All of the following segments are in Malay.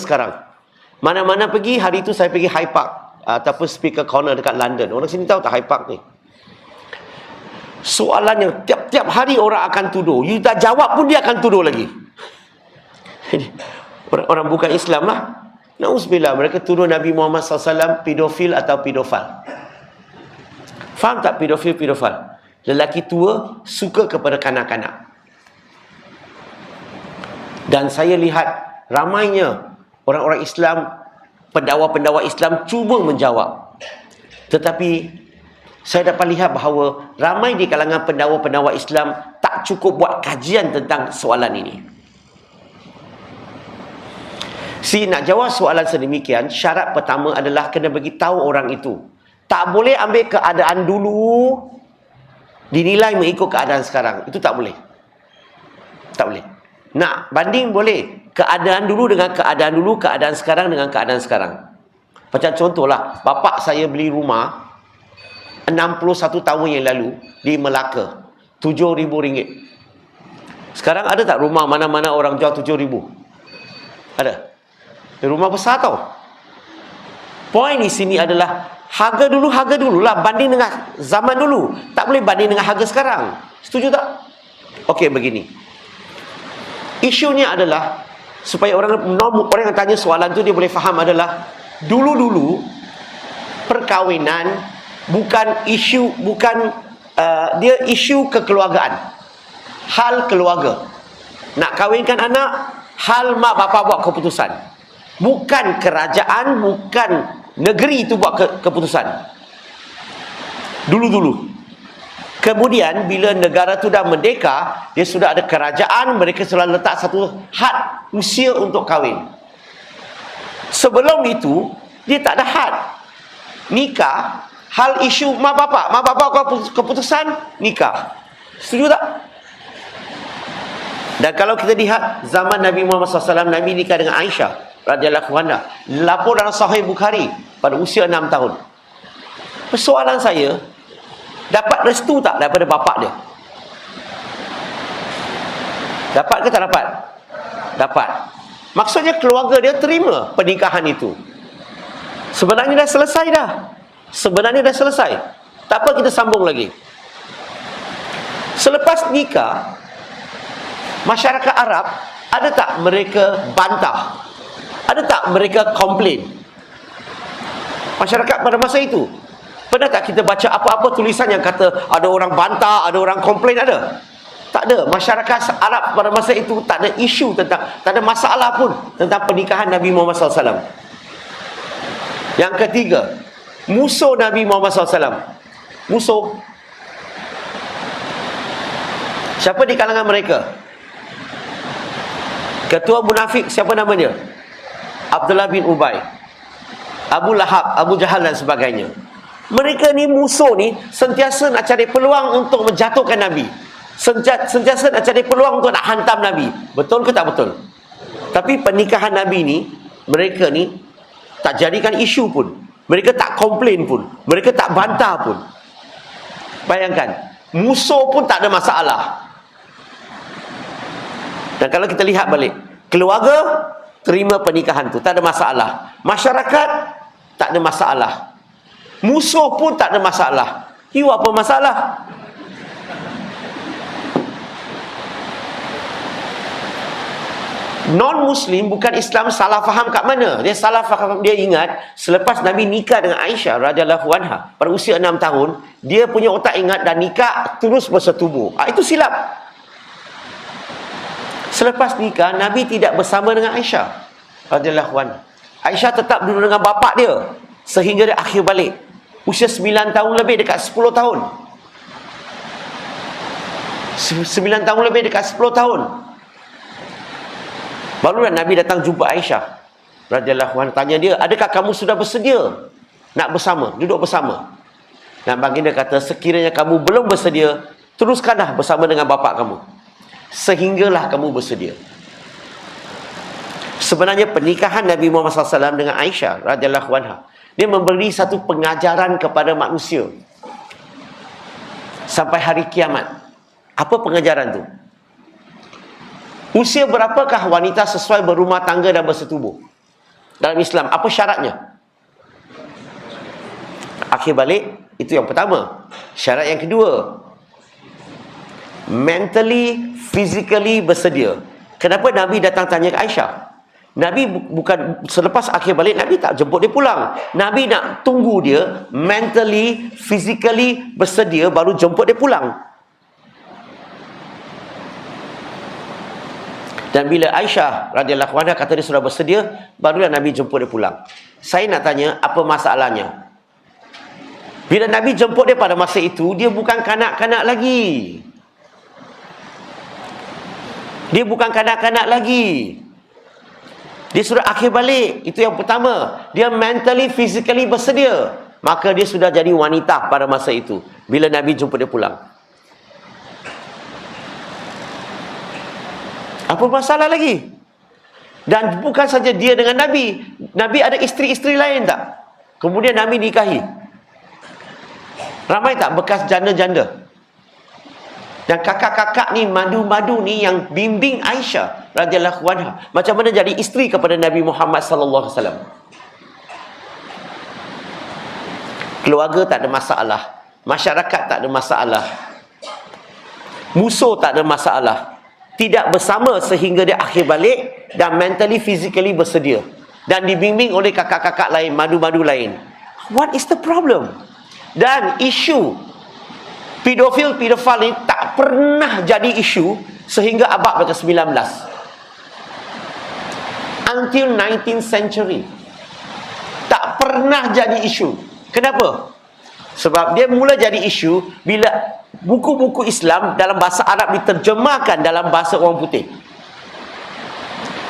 sekarang. Mana-mana pergi, hari itu saya pergi Hyde Park ataupun Speaker Corner dekat London. Orang sini tahu tak Hyde Park ni? Soalannya tiap-tiap hari orang akan tuduh. You tak jawab pun dia akan tuduh lagi. Orang bukan Islam lah. Na'udzubillah, mereka tuduh Nabi Muhammad SAW pedofil atau pedofil. Faham tak pedofil? Lelaki tua suka kepada kanak-kanak. Dan saya lihat ramainya orang-orang Islam, pendakwa-pendakwa Islam cuba menjawab. Tetapi saya dapat lihat bahawa ramai di kalangan pendakwa-pendakwa Islam tak cukup buat kajian tentang soalan ini. Nak jawab soalan sedemikian, syarat pertama adalah kena bagi tahu orang itu. Tak boleh ambil keadaan dulu dinilai mengikut keadaan sekarang. Itu tak boleh. Tak boleh. Nak banding boleh. Keadaan dulu dengan keadaan dulu, keadaan sekarang dengan keadaan sekarang. Macam contohlah, bapak saya beli rumah 61 tahun yang lalu di Melaka, RM7,000. Sekarang ada tak rumah mana-mana orang jual RM7,000? Ada. Rumah besar tau. Poin di sini adalah harga dululah, banding dengan zaman dulu. Tak boleh banding dengan harga sekarang. Setuju tak? Okey, begini. Isunya adalah supaya orang yang tanya soalan tu dia boleh faham adalah dulu-dulu perkahwinan bukan isu, dia isu kekeluargaan, hal keluarga. Nak kahwinkan anak, hal mak bapak buat keputusan, bukan kerajaan, bukan negeri itu buat keputusan. Dulu-dulu. Kemudian bila negara tu dah merdeka, dia sudah ada kerajaan, mereka sudah letak satu had usia untuk kahwin. Sebelum itu dia tak ada had. Nikah, hal isu mak bapak keputusan, nikah. Setuju tak? Dan kalau kita lihat zaman Nabi Muhammad SAW, Nabi nikah dengan Aisyah radhiyallahu anha. Lapor dalam Sahih Bukhari pada usia 6 tahun. Persoalan saya, dapat restu tak daripada bapak dia? Dapat ke tak dapat? Dapat. Maksudnya keluarga dia terima pernikahan itu. Sebenarnya dah selesai dah. Tak apa, kita sambung lagi. Selepas nikah, masyarakat Arab, ada tak mereka bantah? Ada tak mereka komplain? Masyarakat pada masa itu, pernah tak kita baca apa-apa tulisan yang kata ada orang bantah, ada orang komplain? Ada? Tak ada. Masyarakat Arab pada masa itu tak ada isu tentang, tak ada masalah pun tentang pernikahan Nabi Muhammad SAW. Yang ketiga, musuh Nabi Muhammad SAW. Musuh. Siapa di kalangan mereka? Ketua munafik, siapa namanya? Abdullah bin Ubay, Abu Lahab, Abu Jahal dan sebagainya. Mereka ni musuh ni sentiasa nak cari peluang untuk menjatuhkan Nabi. Sentiasa nak cari peluang untuk nak hantam Nabi. Betul ke tak betul? Tapi pernikahan Nabi ni, mereka ni tak jadikan isu pun. Mereka tak komplain pun. Mereka tak bantah pun. Bayangkan, musuh pun tak ada masalah. Dan kalau kita lihat balik, keluarga terima pernikahan tu, tak ada masalah. Masyarakat tak ada masalah. Musuh pun tak ada masalah. You apa masalah? Non-Muslim, bukan Islam, salah faham kat mana? Dia salah faham, dia ingat selepas Nabi nikah dengan Aisyah radhiyallahu anha pada usia 6 tahun, dia punya otak ingat dan nikah terus bersetubuh. Itu silap. Selepas nikah, Nabi tidak bersama dengan Aisyah radhiyallahu anha. Aisyah tetap duduk dengan bapak dia sehingga dia akhir balik. Usia 9 tahun lebih, dekat 10 tahun. 9 tahun lebih, dekat 10 tahun. Barulah Nabi datang jumpa Aisyah radhiyallahu anha, tanya dia, adakah kamu sudah bersedia nak bersama, duduk bersama? Dan baginda kata, sekiranya kamu belum bersedia, teruskanlah bersama dengan bapak kamu sehinggalah kamu bersedia. Sebenarnya pernikahan Nabi Muhammad SAW dengan Aisyah radhiyallahu anha, dia memberi satu pengajaran kepada manusia sampai hari kiamat. Apa pengajaran tu? Usia berapakah wanita sesuai berumah tangga dan bersetubuh? dalam Islam. Apa syaratnya? Akhir balik, itu yang pertama. Syarat yang kedua, mentally, physically bersedia. Kenapa Nabi datang tanya ke Aisyah? Nabi bukan selepas akhir balik, Nabi tak jemput dia pulang. Nabi nak tunggu dia mentally, physically bersedia baru jemput dia pulang. Dan bila Aisyah radhiyallahu anha kata dia sudah bersedia, barulah Nabi jemput dia pulang. Saya nak tanya, apa masalahnya? Bila Nabi jemput dia pada masa itu, dia bukan kanak-kanak lagi. Dia bukan kanak-kanak lagi. Dia sudah akhir balik. Itu yang pertama. Dia mentally, physically bersedia. Maka dia sudah jadi wanita pada masa itu, bila Nabi jemput dia pulang. Apa masalah lagi? Dan bukan saja dia dengan Nabi. Nabi ada isteri-isteri lain tak? Kemudian Nabi nikahi. Ramai tak bekas janda-janda? Dan kakak-kakak ni, madu-madu ni yang bimbing Aisyah radhiyallahu anha macam mana jadi isteri kepada Nabi Muhammad sallallahu alaihi wasallam. Keluarga tak ada masalah, masyarakat tak ada masalah, musuh tak ada masalah. Tidak bersama sehingga dia akhir balik dan mentally, physically bersedia. Dan dibimbing oleh kakak-kakak lain, madu-madu lain. What is the problem? Dan isu pedofil ni tak pernah jadi isu sehingga abad ke-19. Until 19th century. Tak pernah jadi isu. Kenapa? Sebab dia mula jadi isu bila buku-buku Islam dalam bahasa Arab diterjemahkan dalam bahasa orang putih.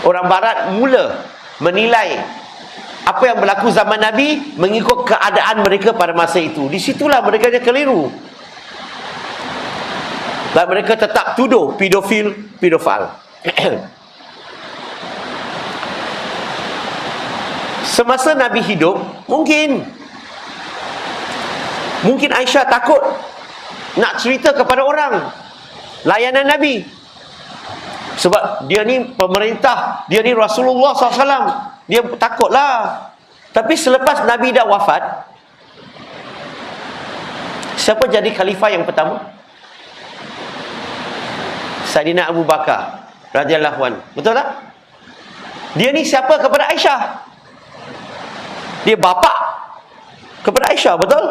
Orang Barat mula menilai apa yang berlaku zaman Nabi mengikut keadaan mereka pada masa itu. Di situlah mereka dia keliru. Dan mereka tetap tuduh pedofil. Semasa Nabi hidup, mungkin Aisyah takut nak cerita kepada orang layanan Nabi. Sebab dia ni pemerintah, dia ni Rasulullah SAW. Dia takutlah. Tapi selepas Nabi dah wafat, siapa jadi khalifah yang pertama? Saidina Abu Bakar radhiyallahu anhu. Betul tak? Dia ni siapa kepada Aisyah? Dia bapa kepada Aisyah, betul?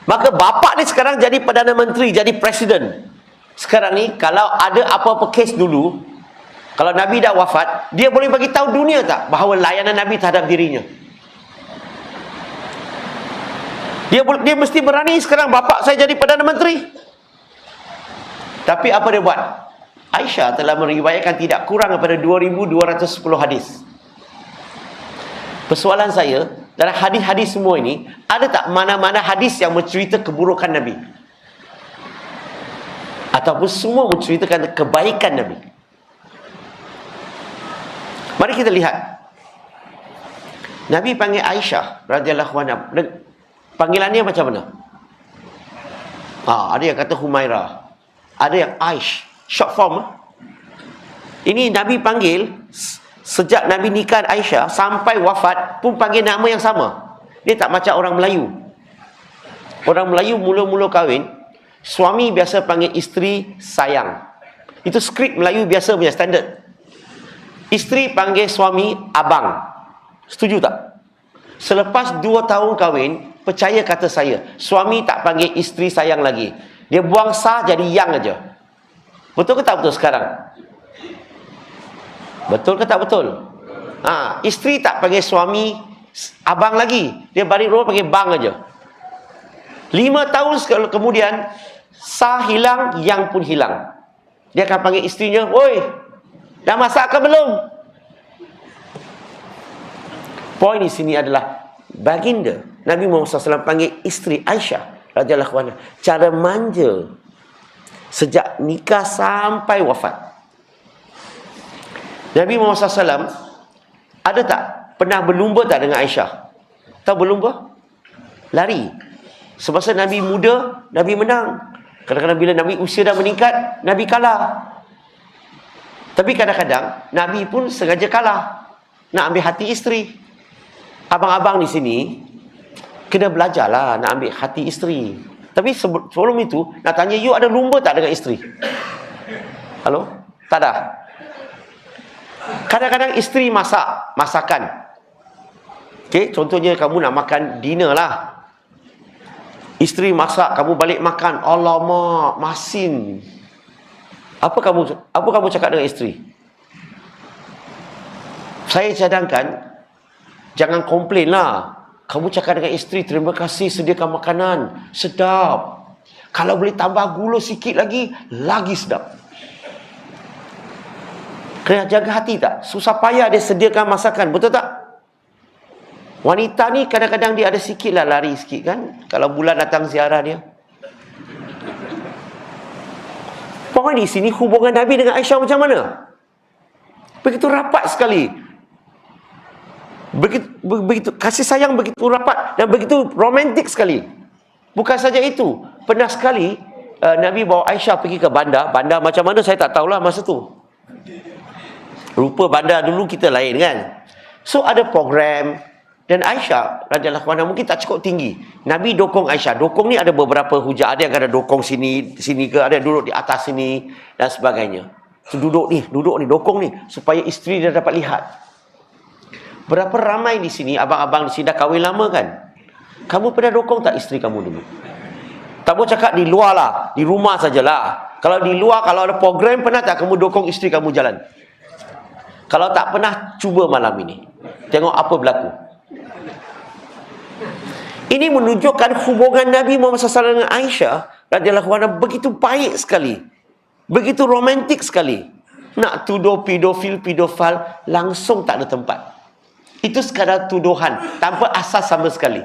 Maka bapa ni sekarang jadi Perdana Menteri, jadi Presiden. Sekarang ni kalau ada apa-apa kes dulu, kalau Nabi dah wafat, dia boleh bagi tahu dunia tak bahawa layanan Nabi terhadap dirinya? Dia mesti berani sekarang, bapa saya jadi Perdana Menteri. Tapi apa dia buat? Aisyah telah meriwayatkan tidak kurang daripada 2,210 hadis. Persoalan saya, dalam hadis-hadis semua ini, ada tak mana-mana hadis yang mencerita keburukan Nabi? Ataupun semua menceritakan kebaikan Nabi? Mari kita lihat. Nabi panggil Aisyah radhiyallahu anha. Panggilannya macam mana? Ada yang kata Humairah, ada yang Aish, short form. Ini Nabi panggil sejak Nabi nikah Aisyah sampai wafat pun panggil nama yang sama. Dia tak macam orang Melayu. Orang Melayu mula-mula kahwin, suami biasa panggil isteri sayang. Itu skrip Melayu biasa punya standard. Isteri panggil suami abang. Setuju tak? Selepas 2 tahun kahwin, percaya kata saya, suami tak panggil isteri sayang lagi. Dia buang sah jadi yang aja. Betul ke tak betul sekarang? Betul ke tak betul? Isteri tak panggil suami abang lagi. Dia balik rumah panggil bang aja. 5 tahun kemudian, sah hilang, yang pun hilang. Dia akan panggil isterinya, "Oi, dah masak ke belum?" Poin di sini adalah baginda Nabi Muhammad SAW panggil isteri Aisyah radhiyallahu anha cara manja sejak nikah sampai wafat. Nabi Muhammad SAW ada tak pernah berlumba tak dengan Aisyah? Tahu berlumba? Lari. Semasa Nabi muda, Nabi menang. Kadang-kadang bila Nabi usia dah meningkat, Nabi kalah. Tapi kadang-kadang Nabi pun sengaja kalah, nak ambil hati isteri. Abang-abang di sini kena belajarlah nak ambil hati isteri. Tapi sebelum itu, nak tanya, you ada lumba tak dengan isteri? Halo? Tak ada? Kadang-kadang isteri masakan. Okay, contohnya kamu nak makan dinner lah. Isteri masak, kamu balik makan. Alamak, masin. Apa kamu cakap dengan isteri? Saya cadangkan, jangan komplain lah. Kamu cakap dengan isteri, terima kasih sediakan makanan. Sedap. Kalau boleh tambah gula sikit lagi sedap. Kena jaga hati tak? Susah payah dia sediakan masakan. Betul tak? Wanita ni kadang-kadang dia ada sikit lah lari sikit kan. Kalau bulan datang ziarah dia. Pokoknya di sini hubungan Nabi dengan Aisyah macam mana? Begitu rapat sekali. Begitu kasih sayang begitu rapat dan begitu romantik sekali. Bukan saja itu, pernah sekali Nabi bawa Aisyah pergi ke bandar. Bandar macam mana saya tak tahulah masa tu. Rupa bandar dulu kita lain kan. So ada program dan Aisyah radhiyallahu anha mungkin tak cukup tinggi. Nabi dokong Aisyah. Dokong ni ada beberapa hujah. Ada yang ada dokong sini ke, ada yang duduk di atas sini dan sebagainya. So, duduk ni, dokong ni supaya isteri dia dapat lihat. Berapa ramai di sini, abang-abang di sini dah kahwin lama kan? Kamu pernah dokong tak isteri kamu dulu? Tak boleh cakap di luar lah, di rumah sajalah. Kalau di luar, kalau ada program, pernah tak kamu dokong isteri kamu jalan? Kalau tak pernah, cuba malam ini. Tengok apa berlaku. Ini menunjukkan hubungan Nabi Muhammad SAW dengan Aisyah radhiyallahu anha begitu baik sekali. Begitu romantik sekali. Nak tuduh pedofil langsung tak ada tempat. Itu sekadar tuduhan tanpa asas sama sekali.